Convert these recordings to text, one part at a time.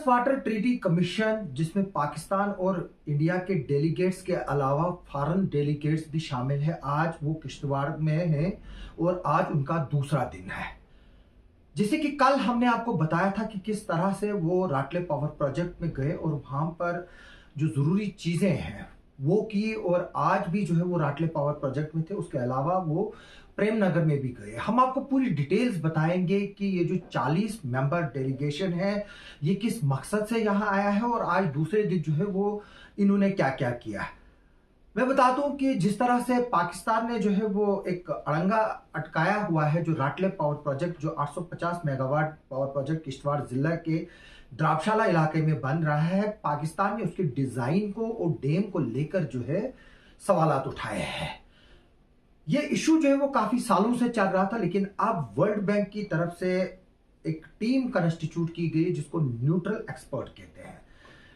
Water treaty commission जिसमें पाकिस्तान और India के डेलीगेट्स के अलावा फॉरेन डेलीगेट्स भी शामिल है, आज वो किश्तवाड़ में है और आज उनका दूसरा दिन है। जैसे कि कल हमने आपको बताया था कि किस तरह से वो राटले पावर प्रोजेक्ट में गए और वहां पर जो जरूरी चीजें हैं वो की, और आज भी जो है वो राटले पावर प्रोजेक्ट में थे। उसके अलावा वो प्रेम नगर में भी गए। हम आपको पूरी डिटेल्स बताएंगे कि ये जो 40 मेंबर डेलीगेशन है ये किस मकसद से यहाँ आया है और आज दूसरे दिन जो है वो इन्होंने क्या क्या किया है। मैं बता दूं कि जिस तरह से पाकिस्तान ने जो है वो एक अड़ंगा अटकाया हुआ है, जो राटले पावर प्रोजेक्ट जो 850 मेगावाट पावर प्रोजेक्ट किश्तवाड़ जिला के द्राबशाला इलाके में बन रहा है, पाकिस्तान ने उसके डिजाइन को और डेम को लेकर जो है सवालात उठाए हैं। ये इशू जो है वो काफी सालों से चल रहा था, लेकिन अब वर्ल्ड बैंक की तरफ से एक टीम कंस्टिट्यूट की गई जिसको न्यूट्रल एक्सपर्ट कहते हैं।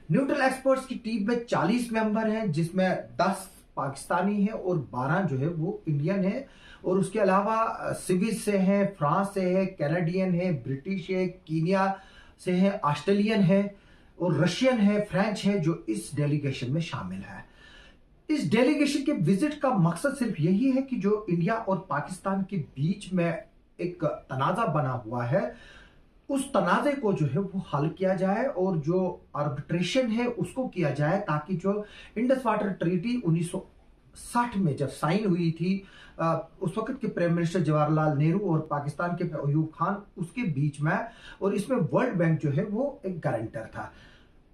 न्यूट्रल एक्सपर्ट्स की टीम में 40 मेंबर हैं, जिसमें 10 पाकिस्तानी हैं और 12 जो है वो इंडियन है। और उसके अलावा स्विस से हैं, फ्रांस से है, कैनेडियन है, ब्रिटिश है, कीनिया से है, ऑस्ट्रेलियन है और रशियन है, फ्रेंच है, जो इस डेलीगेशन में शामिल है। इस डेलीगेशन के विजिट का मकसद सिर्फ यही है कि जो इंडिया और पाकिस्तान के बीच में एक तनाजा बना हुआ है उस तनाजे को जो है वो हल किया जाए और जो आर्बिट्रेशन है उसको किया जाए, ताकि जो इंडस वाटर ट्रीटी 1960 में जब साइन हुई थी, उस वक्त के प्राइम मिनिस्टर जवाहरलाल नेहरू और पाकिस्तान के अयूब खान उसके बीच में, और इसमें वर्ल्ड बैंक जो है वो एक गारंटर था।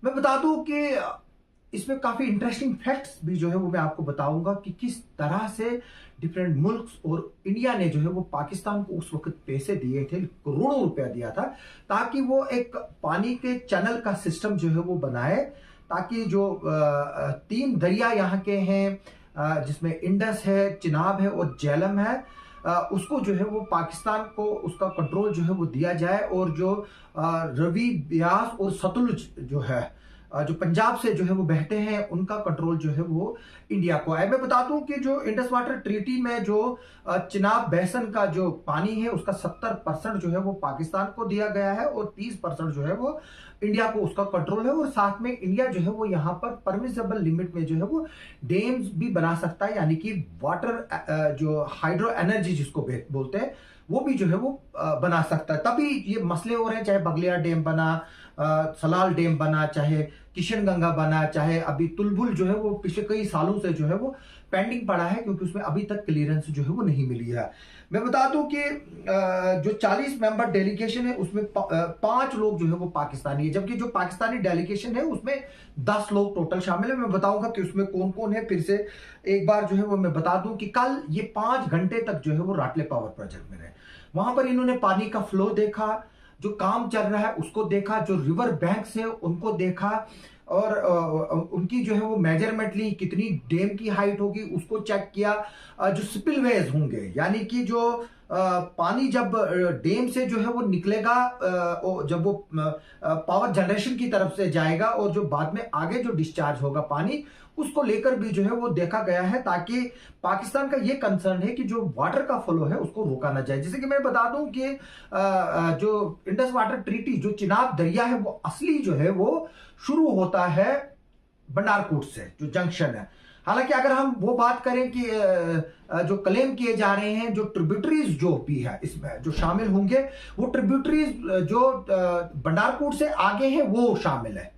मैं बता दूं कि इसमें काफी इंटरेस्टिंग फैक्ट्स भी जो है वो मैं आपको बताऊंगा कि किस तरह से डिफरेंट मुल्क्स और इंडिया ने जो है वो पाकिस्तान को उस वक्त पैसे दिए थे, करोड़ों रुपया दिया था, ताकि वो एक पानी के चैनल का सिस्टम जो है वो बनाए, ताकि जो 3 दरिया यहाँ के हैं जिसमें इंडस है, चिनाब है और झेलम है, उसको जो है वो पाकिस्तान को उसका कंट्रोल जो है वो दिया जाए, और जो रवि, ब्यास और सतलुज जो है जो पंजाब से जो है वो बहते हैं उनका कंट्रोल जो है वो इंडिया को आए। मैं बता दूं कि जो इंडस वाटर ट्रीटी में जो चिनाब बेसन का जो पानी है उसका 70% जो है वो पाकिस्तान को दिया गया है और 30% जो है वो इंडिया को उसका कंट्रोल है। और साथ में इंडिया जो है वो यहाँ पर परमिसेबल लिमिट में जो है वो डैम्स भी बना सकता है, यानी कि वाटर जो हाइड्रो एनर्जी जिसको बोलते हैं वो भी जो है वो बना सकता है। तभी ये मसले हो रहे हैं, चाहे बगलियार डैम बना, सलाल डैम बना, चाहे किशनगंगा बना, चाहे अभी तुलबुल जो है वो पिछले कई सालों से जो है वो पेंडिंग पड़ा है, क्योंकि उसमें अभी तक क्लियरेंस जो है वो नहीं मिली है। मैं बता दूं कि जो 40 मेंबर डेलीगेशन है उसमें 5 लोग जो है वो पाकिस्तानी है, जबकि जो पाकिस्तानी डेलीगेशन है उसमें 10 लोग टोटल शामिल है। मैं बताऊंगा कि उसमें कौन कौन है। फिर से एक बार जो है वो मैं बता दूं कि कल ये 5 घंटे तक जो है वो राटले पावर प्रोजेक्ट में रहे। वहां पर इन्होंने पानी का फ्लो देखा, जो काम चल रहा है उसको देखा, जो रिवर बैंक्स है उनको देखा, और उनकी जो है वो मेजरमेंट ली, कितनी डैम की हाइट होगी उसको चेक किया, जो स्पिलवेज होंगे, यानी कि जो पानी जब डैम से जो है वो निकलेगा, जब वो पावर जनरेशन की तरफ से जाएगा और जो बाद में आगे जो डिस्चार्ज होगा पानी, उसको लेकर भी जो है वो देखा गया है, ताकि पाकिस्तान का ये कंसर्न है कि जो वाटर का फ्लो है उसको रोका ना जाए। जैसे कि मैं बता दूं कि जो इंडस वाटर ट्रीटी जो चिनाब दरिया है वो असली जो है वो शुरू होता है बंडारकोट से, जो जंक्शन है। हालांकि अगर हम वो बात करें कि जो क्लेम किए जा रहे हैं, जो ट्रिब्यूटरीज जो भी है इसमें जो शामिल होंगे, वो ट्रिब्यूटरीज जो बंडारकोट से आगे हैं वो शामिल है,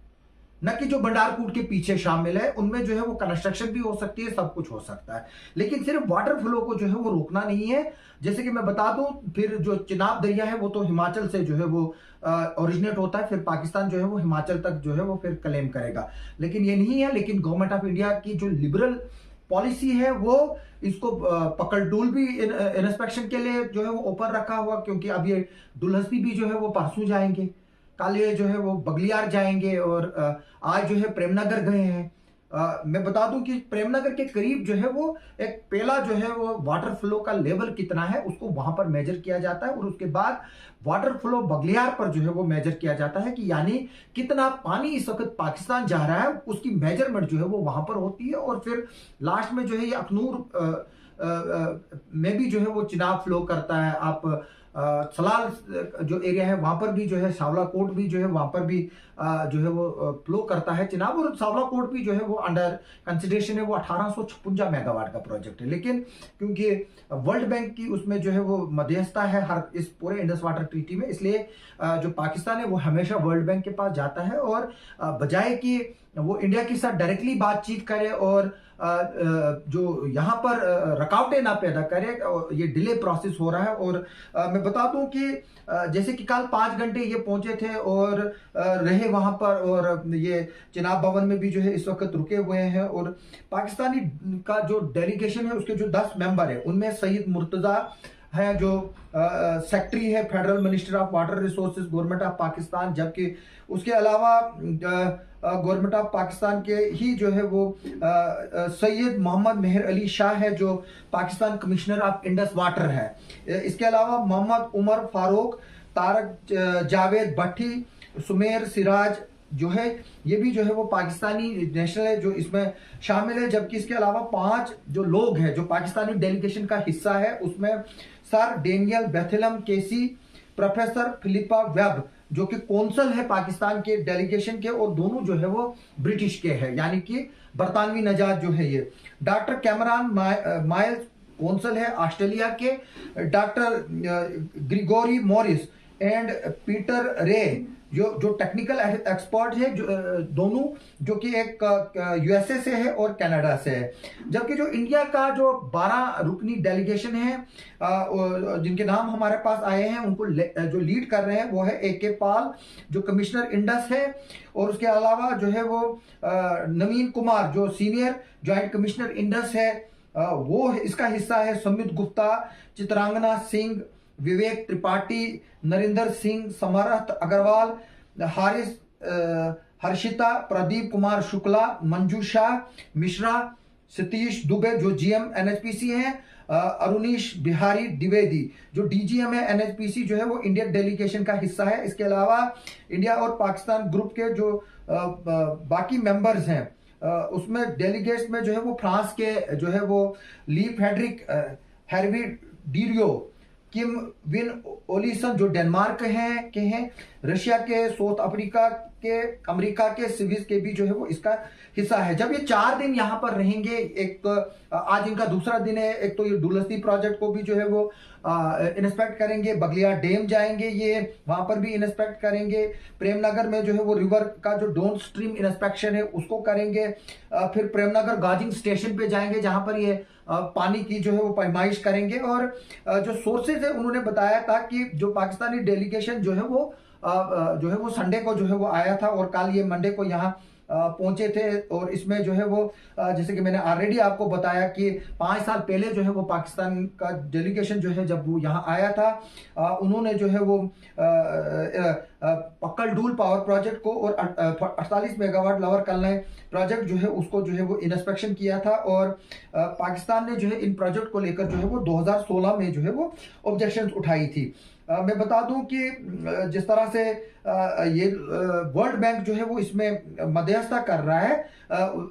न कि जो बंडारकोट के पीछे शामिल है। उनमें जो है वो कंस्ट्रक्शन भी हो सकती है, सब कुछ हो सकता है, लेकिन सिर्फ वाटर फ्लो को जो है वो रोकना नहीं है। जैसे कि मैं बता दूं, फिर जो चिनाब दरिया है वो तो हिमाचल से जो है वो ओरिजिनेट होता है, फिर पाकिस्तान जो है वो हिमाचल तक जो है वो फिर क्लेम करेगा, लेकिन ये नहीं है। लेकिन गवर्नमेंट ऑफ इंडिया की जो लिबरल पॉलिसी है वो इसको पकड़डोल भी इंस्पेक्शन के लिए जो है वो ओपन रखा हुआ, क्योंकि अब ये दुल्हसबी भी जो है वो परसों जाएंगे, कल ये जो है वो बगलियार जाएंगे, और आज जो है प्रेमनगर गए हैं। मैं बता दूं कि प्रेमनगर के करीब जो है वो एक पहला जो है वो वाटर फ्लो का लेवल कितना है उसको वहां पर मेजर किया जाता है, और उसके बाद वाटर फ्लो बगलियार पर जो है वो मेजर किया जाता है कि यानी कितना पानी इस वक्त पाकिस्तान जा रहा है, उसकी मेजरमेंट जो है वो वहां पर होती है। और फिर लास्ट में जो है ये अखनूर में भी जो है वो चिनाब फ्लो करता है। आप सलाल जो एरिया है वहां पर भी जो है सावला कोट भी जो है वहां पर भी जो है वो फ्लो करता है चिनाब, और सावला कोट भी जो है वो अंडर कंसिडरेशन है, वो 1856 मेगावाट का प्रोजेक्ट है। लेकिन क्योंकि वर्ल्ड बैंक की उसमें जो है वो मध्यस्थता है हर इस पूरे इंडस वाटर ट्रीटी में, इसलिए जो पाकिस्तान है वो हमेशा वर्ल्ड बैंक के पास जाता है, और बजाय कि वो इंडिया के साथ डायरेक्टली बातचीत करे और जो यहाँ पर रुकावटें ना पैदा करे, ये डिले प्रोसेस हो रहा है। और मैं बता दूं कि जैसे कि कल 5 घंटे ये पहुंचे थे और रहे वहां पर, और ये चिनाब भवन में भी जो है इस वक्त रुके हुए हैं। और पाकिस्तानी का जो डेलीगेशन है उसके जो 10 मेंबर है उनमें सईद मुर्तजा है जो सेक्रेटरी है federal minister of water resources government of Pakistan, जबकि उसके अलावा गवर्नमेंट ऑफ पाकिस्तान के ही जो है वो सैयद मोहम्मद मेहर अली शाह है जो Pakistan commissioner of Indus water है। इसके अलावा मोहम्मद उमर फारूक, तारक जावेद भट्टी, सुमेर सिराज जो है ये भी जो है वो पाकिस्तानी नेशनल है जो इसमें शामिल है। जबकि इसके अलावा 5 जो लोग हैं जो पाकिस्तानी डेलीगेशन का हिस्सा है उसमें सर डेनियल बेथलम केसी, प्रोफेसर फिलिपा वेब जो कि कौंसल है पाकिस्तान के डेलीगेशन के, और दोनों जो है वो ब्रिटिश के हैं, यानी कि बरतानवी नजात जो है ये। डॉक्टर कैमरान माइल्स कौंसल है ऑस्ट्रेलिया के, doctor Gregory Morris and Peter Ray जो टेक्निकल एक्सपर्ट है, जो दोनों जो कि एक यूएसए से है और कनाडा से है। जबकि जो इंडिया का जो 12 रुकनी डेलीगेशन है जिनके नाम हमारे पास आए हैं उनको जो लीड कर रहे हैं वो है AK पाल जो कमिश्नर इंडस है, और उसके अलावा जो है वो नवीन कुमार जो सीनियर ज्वाइंट कमिश्नर इंडस है वो इसका हिस्सा है। सुमित गुप्ता, चित्रांगना सिंह, विवेक त्रिपाठी, नरेंद्र सिंह, समरथ अग्रवाल, हारिस हर्षिता, प्रदीप कुमार शुक्ला, मंजूषा मिश्रा, सतीश दुबे जो GM NHPC हैं, अरुणीश बिहारी द्विवेदी जो DGM है NHPC जो है वो इंडियन डेलीगेशन का हिस्सा है। इसके अलावा इंडिया और पाकिस्तान ग्रुप के जो बाकी मेंबर्स हैं उसमें डेलीगेट्स में जो है वो फ्रांस के जो है वो ली फेडरिक हैरवी डीरियो, किम विन ओलिसन जो डेनमार्क हैं, रशिया के, साउथ अफ्रीका के, अमेरिका के, स्विस के भी जो है वो इसका हिस्सा है। जब ये 4 दिन यहाँ पर रहेंगे, एक आज इनका दूसरा दिन है, एक तो ये डुलस्ती प्रोजेक्ट को भी जो है वो इंस्पेक्ट करेंगे, बगलिया डैम जाएंगे, ये वहां पर भी इंस्पेक्ट करेंगे, प्रेमनगर में जो है वो रिवर का जो डाउन स्ट्रीम इंस्पेक्शन है उसको करेंगे, फिर प्रेमनगर गाजिंग स्टेशन पे जाएंगे जहां पर ये पानी की जो है वो पैमाइश करेंगे। और जो सोर्सेज है उन्होंने बताया था कि जो पाकिस्तानी डेलीगेशन जो है वो संडे को जो है वो आया था और कल ये मंडे को यहाँ पहुंचे थे। और इसमें जो है वो जैसे कि मैंने ऑलरेडी आपको बताया कि 5 साल पहले जो है वो पाकिस्तान का डेलीगेशन जो है जब वो यहाँ आया था उन्होंने जो है वो पक्कल डूल पावर प्रोजेक्ट को और 48 मेगावाट लोअर कलनाई प्रोजेक्ट जो है उसको जो है वो इंस्पेक्शन किया था। और पाकिस्तान ने जो है इन प्रोजेक्ट को लेकर जो है वो 2016 में जो है वो ऑब्जेक्शंस उठाई थी। मैं बता दूं कि जिस तरह से ये वर्ल्ड बैंक जो है वो इसमें मध्यस्थता कर रहा है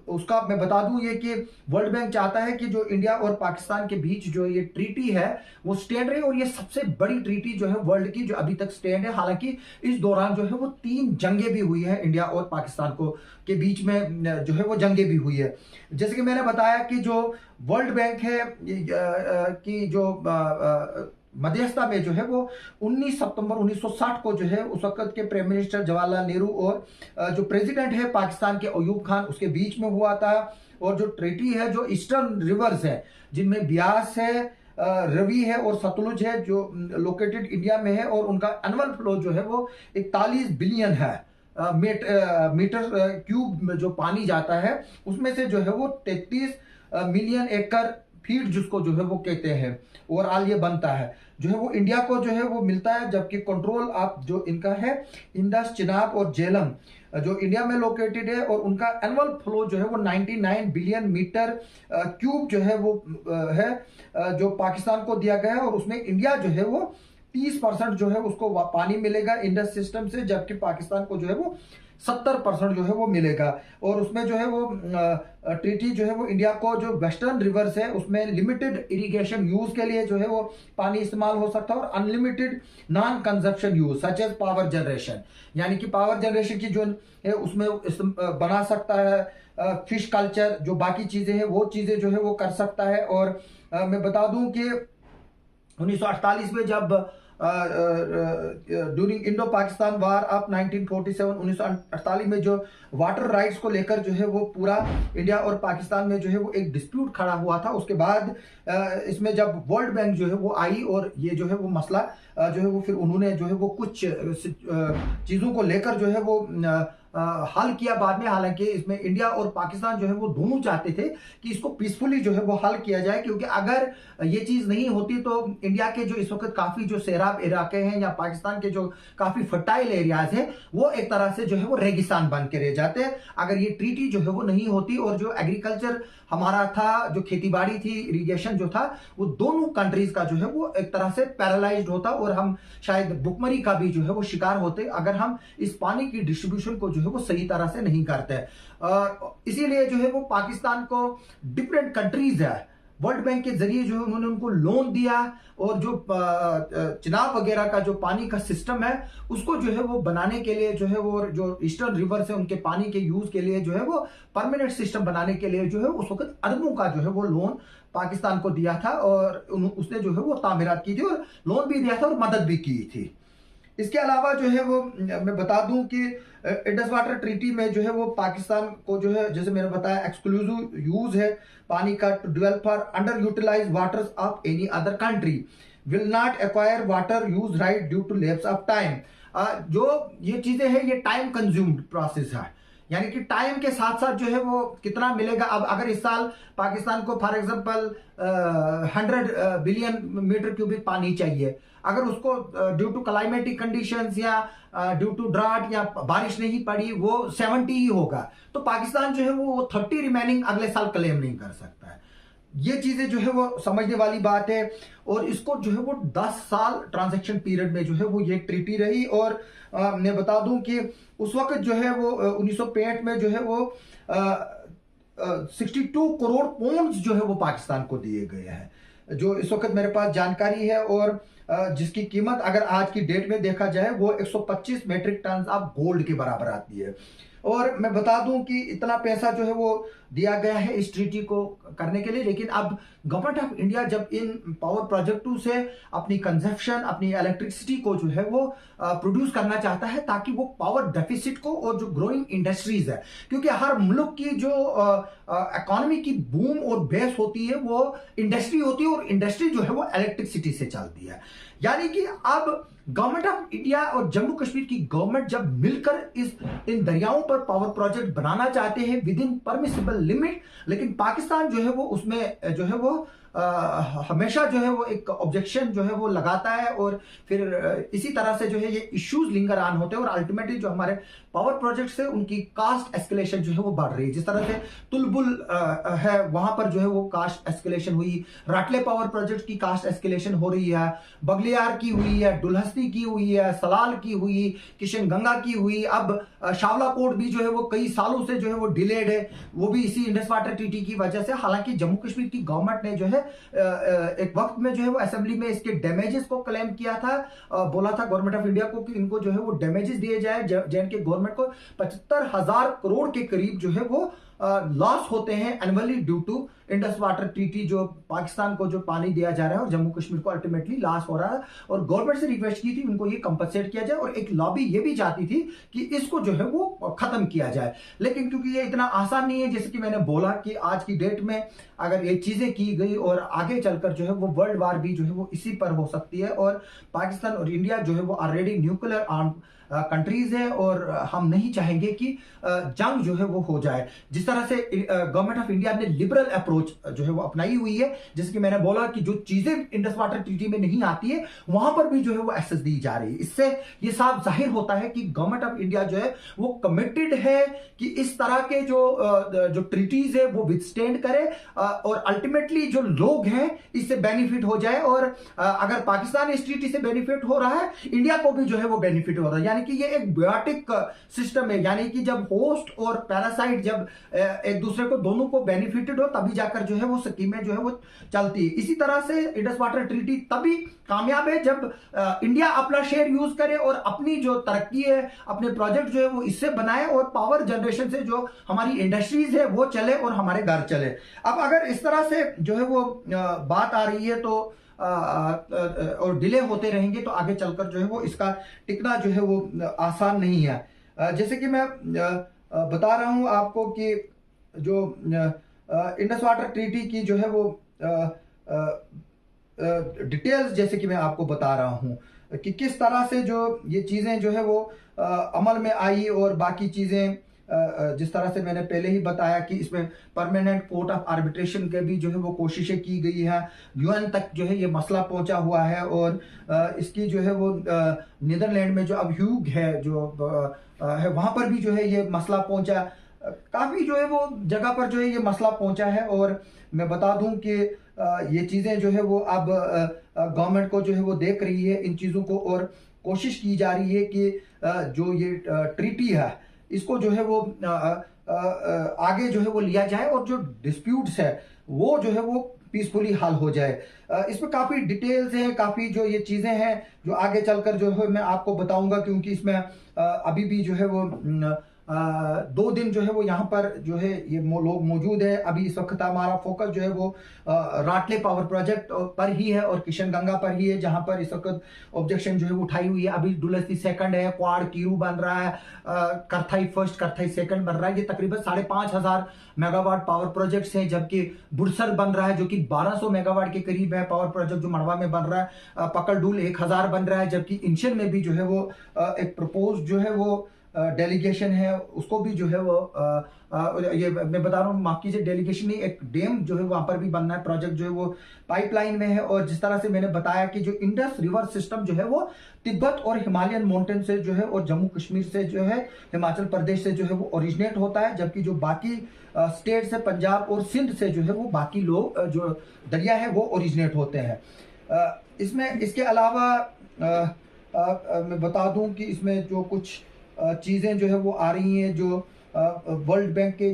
उसका मैं बता दूं ये कि वर्ल्ड बैंक चाहता है कि जो इंडिया और पाकिस्तान के बीच जो ये ट्रीटी है वो स्टैंड रहे, और ये सबसे बड़ी ट्रीटी जो है वर्ल्ड की जो अभी तक स्टैंड है। हालांकि इस दौरान जो है वो 3 जंगें भी हुई है इंडिया और पाकिस्तान को के बीच में जो है वो जंगें भी हुई है। जैसे कि मैंने बताया कि जो वर्ल्ड बैंक है कि जो मध्यस्थता में जो है वो 19 सितंबर 1960 को जो है उस वक्त के प्राइम मिनिस्टर जवाहरलाल नेहरू और जो प्रेसिडेंट है पाकिस्तान के अयूब खान उसके बीच में हुआ था। और जो ट्रीटी है जो ईस्टर्न रिवर्स है जिनमें ब्यास है, रवि है और सतलुज है जो लोकेटेड इंडिया में है, और उनका एनुअल फ्लो जो है वो 41 बिलियन है मीटर क्यूब जो पानी जाता है, उसमें से जो है वो 33 मिलियन एकड़ फीट जिसको जो है वो कहते हैं ओवरऑल ये बनता है जो है वो इंडिया को जो है वो मिलता है। जबकि कंट्रोल ऑफ जो इनका है इंडस, चिनाब और झेलम जो इंडिया में लोकेटेड है, और उनका एनुअल फ्लो जो है वो 99 बिलियन मीटर क्यूब जो है वो है जो पाकिस्तान को दिया गया है, और उसमें इंडिया जो है वो 30% जो है उसको पानी मिलेगा इंडस सिस्टम से, जबकि पाकिस्तान को जो है वो 70% जो है वो मिलेगा। और उसमें जो है वो ट्रीटी जो है वो इंडिया को जो वेस्टर्न रिवर्स है उसमें लिमिटेड इरिगेशन यूज के लिए जो है वो पानी इस्तेमाल हो सकता है, और unlimited non consumption use such as power generation, यानी कि पावर जनरेशन की जो है उसमें बना सकता है, फिश कल्चर जो बाकी चीजें हैं वो चीजें जो है वो कर सकता है। और मैं बता दूं कि 1948 में जब during Indo Pakistan war of 1948 में जो वाटर राइट्स को लेकर जो है वो पूरा इंडिया और पाकिस्तान में जो है वो एक डिस्प्यूट खड़ा हुआ था, उसके बाद इसमें जब वर्ल्ड बैंक जो है वो आई और ये जो है वो मसला जो है वो फिर उन्होंने जो है वो कुछ चीजों को लेकर जो है वो हल किया बाद में। हालांकि इसमें इंडिया और पाकिस्तान जो है वो दोनों चाहते थे कि इसको पीसफुली जो है वो हल किया जाए, क्योंकि अगर ये चीज नहीं होती तो इंडिया के जो इस वक्त काफी जो सैराब इलाके हैं या पाकिस्तान के जो काफी फर्टाइल एरियाज हैं वो एक तरह से जो है वो रेगिस्तान बन के रह जाते हैं अगर ये ट्रीटी जो है वो नहीं होती। और जो एग्रीकल्चर हमारा था, जो खेतीबाड़ी थी, इरिगेशन जो था, वो दोनों कंट्रीज का जो है वो एक तरह से पैरालाइज्ड होता और हम शायद भुखमरी का भी जो है वो शिकार होते अगर हम इस पानी की डिस्ट्रीब्यूशन को जो है वो सही तरह से नहीं करते। इसीलिए जो है वो पाकिस्तान को डिफरेंट कंट्रीज है वर्ल्ड बैंक के जरिए जो है उन्होंने उनको लोन दिया, और जो चिनाब वगैरह का जो पानी का सिस्टम है उसको जो है वो बनाने के लिए जो है वो जो ईस्टर्न रिवर से उनके पानी के यूज के लिए जो है वो परमानेंट सिस्टम बनाने के लिए जो है उस वक्त अरबों का जो है वो लोन पाकिस्तान को दिया था, और उसने जो है वो तामीरात की थी और लोन भी दिया था और मदद भी की थी। इसके अलावा जो है वो मैं बता दूं कि इंडस वाटर ट्रीटी में जो है वो पाकिस्तान को जो है जैसे मैंने बताया एक्सक्लूसिव यूज है पानी का to develop for under utilize waters of any other country, will not acquire water use right due to lapse of time. जो ये चीजें हैं ये टाइम कंज्यूम्ड प्रोसेस है, यानी कि टाइम के साथ साथ जो है वो कितना मिलेगा। अब अगर इस साल पाकिस्तान को for example 100 billion meter cubic पानी चाहिए, अगर उसको ड्यू टू क्लाइमेटिक कंडीशंस या ड्यू टू ड्राट या बारिश नहीं पड़ी वो 70 ही होगा, तो पाकिस्तान जो है वो 30 रिमेनिंग अगले साल क्लेम नहीं कर सकता है। ये चीजें जो है वो समझने वाली बात है। और इसको जो है वो 10 साल ट्रांजैक्शन पीरियड में जो है वो ये ट्रीटी रही। और मैं बता दूं कि उस वक्त जो है वो 1965 में जो है वो 62 करोड़ पौंड्स जो है वो पाकिस्तान को दिए गए हैं, जो इस वक्त मेरे पास जानकारी है, और जिसकी कीमत अगर आज की डेट में देखा जाए वो 125 मेट्रिक टन ऑफ गोल्ड के बराबर आती है। और मैं बता दूं कि इतना पैसा जो है वो दिया गया है इस ट्रीटी को करने के लिए, लेकिन अब गवर्नमेंट ऑफ इंडिया जब इन पावर प्रोजेक्टों से अपनी कंजप्शन, अपनी इलेक्ट्रिसिटी को जो है वो प्रोड्यूस करना चाहता है ताकि वो पावर डेफिसिट को, और जो ग्रोइंग इंडस्ट्रीज है, क्योंकि हर मुल्क की जो इकोनॉमी की बूम और बेस होती है वो इंडस्ट्री होती है, और इंडस्ट्री जो है वो इलेक्ट्रिसिटी से चलती है। यानी कि अब गवर्नमेंट ऑफ इंडिया और जम्मू कश्मीर की गवर्नमेंट जब मिलकर इन दरियाओं पर पावर प्रोजेक्ट बनाना चाहते हैं विद इन परमिसिबल लिमिट, लेकिन पाकिस्तान जो है वो उसमें जो है वो हमेशा जो है वो एक ऑब्जेक्शन जो है वो लगाता है, और फिर इसी तरह से जो है ये इश्यूज लिंगर ऑन होते हैं, और अल्टीमेटली जो हमारे पावर प्रोजेक्ट से उनकी कास्ट एस्केलेशन जो है वो बढ़ रही है। जिस तरह से तुलबुल है वहां पर जो है वो कास्ट एस्केलेशन हुई, राटले पावर प्रोजेक्ट की कास्ट एस्केलेशन हो रही है, बगलियार की हुई है, डुलहस्ती की हुई है, सलाल की हुई, किशन गंगा की हुई, अब शावला कोट भी जो है वो कई सालों से जो है वो डिलेड है, वो भी इसी इंडस वाटर ट्रीटी की वजह से। हालांकि जम्मू कश्मीर की गवर्नमेंट ने जो है एक वक्त में जो है वो असेंबली में इसके डैमेजेस को क्लेम किया था, बोला था गवर्नमेंट ऑफ इंडिया को कि इनको जो है वो डैमेजेस दिए जाए। जैन के गवर्नमेंट को 75,000 करोड़ के करीब जो है वो लॉस होते हैं annually due to Indus water treaty, जो पाकिस्तान को जो पानी दिया जा रहा है और जम्मू कश्मीर को अल्टीमेटली लॉस हो रहा है। और गवर्नमेंट से रिक्वेस्ट की थी उनको ये कंपनसेट किया जाए, और एक लॉबी ये भी चाहती थी कि इसको जो है वो खत्म किया जाए। लेकिन क्योंकि ये इतना आसान नहीं है, जैसे कि मैंने बोला कि आज की डेट में अगर ये चीजें की गई और आगे चलकर जो है वो वर्ल्ड वार भी जो है वो इसी पर हो सकती है, और पाकिस्तान और इंडिया जो है वो ऑलरेडी न्यूक्लियर आर्म कंट्रीज है, और हम नहीं चाहेंगे कि जंग जो है वो हो जाए। जिस तरह से गवर्नमेंट ऑफ इंडिया ने लिबरल अप्रोच जो है वो अपनाई हुई है, जैसे कि मैंने बोला कि जो चीजें इंडस वाटर ट्रीटी में नहीं आती है वहां पर भी जो है वो एक्सेस दी जा रही है। इससे ये साफ जाहिर होता है कि गवर्नमेंट ऑफ इंडिया जो है वो कमिटेड है कि इस तरह के जो ट्रीटीज है वो विथस्टैंड करे, और अल्टीमेटली जो लोग हैं इससे बेनिफिट हो जाए। और अगर पाकिस्तान इस ट्रीटी से बेनिफिट हो रहा है, इंडिया को भी जो है वो बेनिफिट हो रहा है। यानी कि ये एक बायोटिक सिस्टम है, यानी कि जब होस्ट और पैरासाइट जब एक दूसरे को दोनों को बेनिफिटेड हो तभी जाकर जो है वो स्कीमें जो है वो चलती है। इसी तरह से इंडस वाटर ट्रीटी तभी कामयाब है जब इंडिया अपना शेयर यूज करे और अपनी जो तरक्की है, अपने प्रोजेक्ट जो है वो इससे बनाए और पावर जनरेशन से जो हमारी इंडस्ट्रीज है वो चले और हमारे घर चले। अब अगर इस तरह से जो है वो बात आ रही है तो और डिले होते रहेंगे तो आगे चलकर जो है वो इसका टिकना जो है वो आसान नहीं है। जैसे कि मैं बता रहा हूं आपको कि जो इंडस वाटर ट्रीटी की जो है वो डिटेल्स जैसे कि मैं आपको बता रहा हूं कि किस तरह से जो ये चीजें जो है वो अमल में आई और बाकी चीजें जिस तरह से मैंने पहले ही बताया कि इसमें परमानेंट कोर्ट ऑफ आर्बिट्रेशन के भी जो है वो कोशिशें की गई है, यूएन तक जो है ये मसला पहुंचा हुआ है और इसकी जो है वो नीदरलैंड में जो अब ह्यूग है जो है वहां पर भी जो है ये मसला पहुंचा, काफी जो है वो जगह पर जो है ये मसला पहुंचा है। और मैं बता दूं कि ये चीजें जो है वो अब गवर्नमेंट को जो है वो देख रही है इन चीजों को और कोशिश की जा रही है कि जो ये ट्रीटी है इसको जो है वो आगे जो है वो लिया जाए और जो डिस्प्यूट्स है वो जो है वो पीसफुली हल हो जाए। इसमें काफी डिटेल्स हैं, काफी जो ये चीजें हैं जो आगे चलकर जो है मैं आपको बताऊंगा, क्योंकि इसमें अभी भी जो है वो 2 दिन जो है वो यहाँ पर जो है ये लोग मौजूद है। अभी इस वक्त हमारा फोकस जो है वो राटले पावर प्रोजेक्ट पर ही है और किशन गंगा पर ही है, जहां पर इस वक्त ऑब्जेक्शन जो है वो उठाई हुई है। अभी डुलस्ती सेकंड है, क्वाड कीरू बन रहा है, करथाई फर्स्ट करथाई सेकंड बन रहा है। ये तकरीबन 5,500 मेगावाट पावर प्रोजेक्ट्स हैं, जबकि बुरसर बन रहा है जो कि 1200 मेगावाट के करीब है पावर प्रोजेक्ट जो मड़वा में बन रहा है। पकड़डूल 1000 बन रहा है, जबकि इंशन में भी जो है वो एक प्रपोज जो है वो डेलीगेशन है उसको भी जो है वो ये मैं बता रहा हूँ, माफ कीजिए डेलीगेशन नहीं, एक डैम जो है वहां पर भी बनना है, प्रोजेक्ट जो है वो पाइपलाइन में है। और जिस तरह से मैंने बताया कि जो इंडस रिवर सिस्टम जो है वो तिब्बत और हिमालयन माउंटेन से जो है और जम्मू कश्मीर से जो है हिमाचल प्रदेश से जो है वो ओरिजिनेट होता है, जबकि जो बाकी स्टेट से पंजाब और सिंध से जो है वो बाकी लोग जो दरिया है वो ओरिजिनेट होते हैं। इसमें इसके अलावा मैं बता दूं कि इसमें जो कुछ चीज़ें जो है वो आ रही हैं, जो वर्ल्ड बैंक के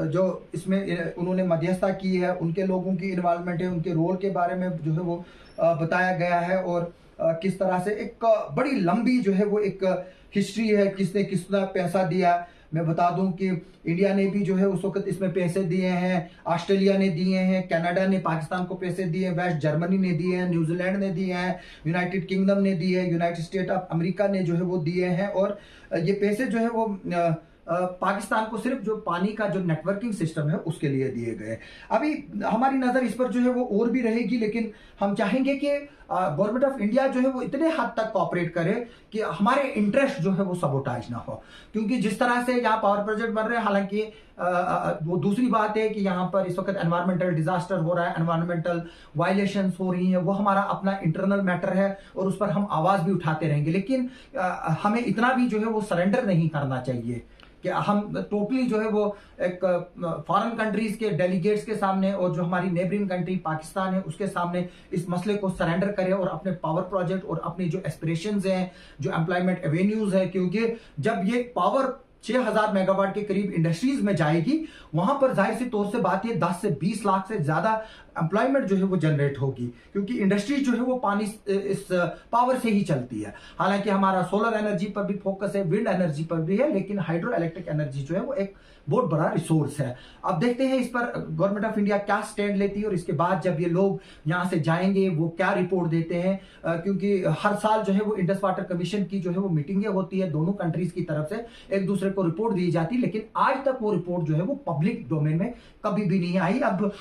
जो इसमें उन्होंने मध्यस्थता की है, उनके लोगों की इन्वॉल्वमेंट है, उनके रोल के बारे में जो है वो बताया गया है और किस तरह से एक बड़ी लंबी जो है वो एक हिस्ट्री है, किसने कितना पैसा दिया। मैं बता दूं कि इंडिया ने भी जो है उस वक्त इसमें पैसे दिए हैं, ऑस्ट्रेलिया ने दिए हैं, कनाडा ने पाकिस्तान को पैसे दिए, वेस्ट जर्मनी ने दिए हैं, न्यूजीलैंड ने दिए हैं, यूनाइटेड किंगडम ने दिए हैं, यूनाइटेड स्टेट ऑफ अमेरिका ने जो है वो दिए हैं। और ये पैसे जो है वो पाकिस्तान को सिर्फ जो पानी का जो नेटवर्किंग सिस्टम है उसके लिए दिए गए। अभी हमारी नजर इस पर जो है वो और भी रहेगी, लेकिन हम चाहेंगे कि गवर्नमेंट ऑफ इंडिया जो है वो इतने हद तक कॉपरेट करे कि हमारे इंटरेस्ट जो है वो सबोटाइज ना हो, क्योंकि जिस तरह से यहाँ पावर प्रोजेक्ट बन रहे हैं, हालांकि वो दूसरी बात है कि यहाँ पर इस वक्त एनवायरमेंटल डिजास्टर हो रहा है, एनवायरमेंटल वायलेशंस हो रही हैं, वो हमारा अपना इंटरनल मैटर है और उस पर हम आवाज भी उठाते रहेंगे, लेकिन हमें इतना भी जो है वो सरेंडर नहीं करना चाहिए कि हम टोटली जो है वो एक फॉरेन कंट्रीज के डेलीगेट्स के सामने और जो हमारी नेबरिंग कंट्री पाकिस्तान है उसके सामने इस मसले को सरेंडर करें और अपने पावर प्रोजेक्ट और अपनी जो एस्पिरेशंस हैं, जो एम्प्लॉयमेंट एवेन्यूज है, क्योंकि जब ये पावर 6000 मेगावाट के करीब इंडस्ट्रीज में जाएगी, वहां पर जाहिर सी तौर से बात ये 10 से 20 लाख से ज्यादा एम्प्लॉयमेंट जो है वो जनरेट होगी, क्योंकि इंडस्ट्रीज जो है वो पानी इस पावर से ही चलती है। हालांकि हमारा सोलर एनर्जी पर भी फोकस है, विंड एनर्जी पर भी है, लेकिन हाइड्रो इलेक्ट्रिक एनर्जी जो है वो एक बहुत बड़ा रिसोर्स है। अब देखते हैं इस पर गवर्नमेंट ऑफ इंडिया क्या स्टैंड लेती है और इसके बाद जब ये लोग यहाँ से जाएंगे वो क्या रिपोर्ट देते हैं, क्योंकि हर साल जो है वो इंडस वाटर कमीशन की जो है वो मीटिंगें होती है, दोनों कंट्रीज की तरफ से एक दूसरे को रिपोर्ट दी जाती है, लेकिन आज तक वो रिपोर्ट जो है वो पब्लिक डोमेन में कभी भी नहीं आई। अब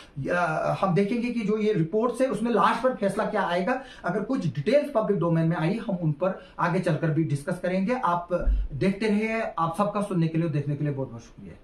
हम देखेंगे कि जो ये रिपोर्ट है उसमें लास्ट पर फैसला क्या आएगा। अगर कुछ डिटेल्स पब्लिक डोमेन में आई हम उन पर आगे चलकर भी डिस्कस करेंगे। आप देखते रहिए। आप सबका सुनने के लिए, देखने के लिए बहुत बहुत शुक्रिया।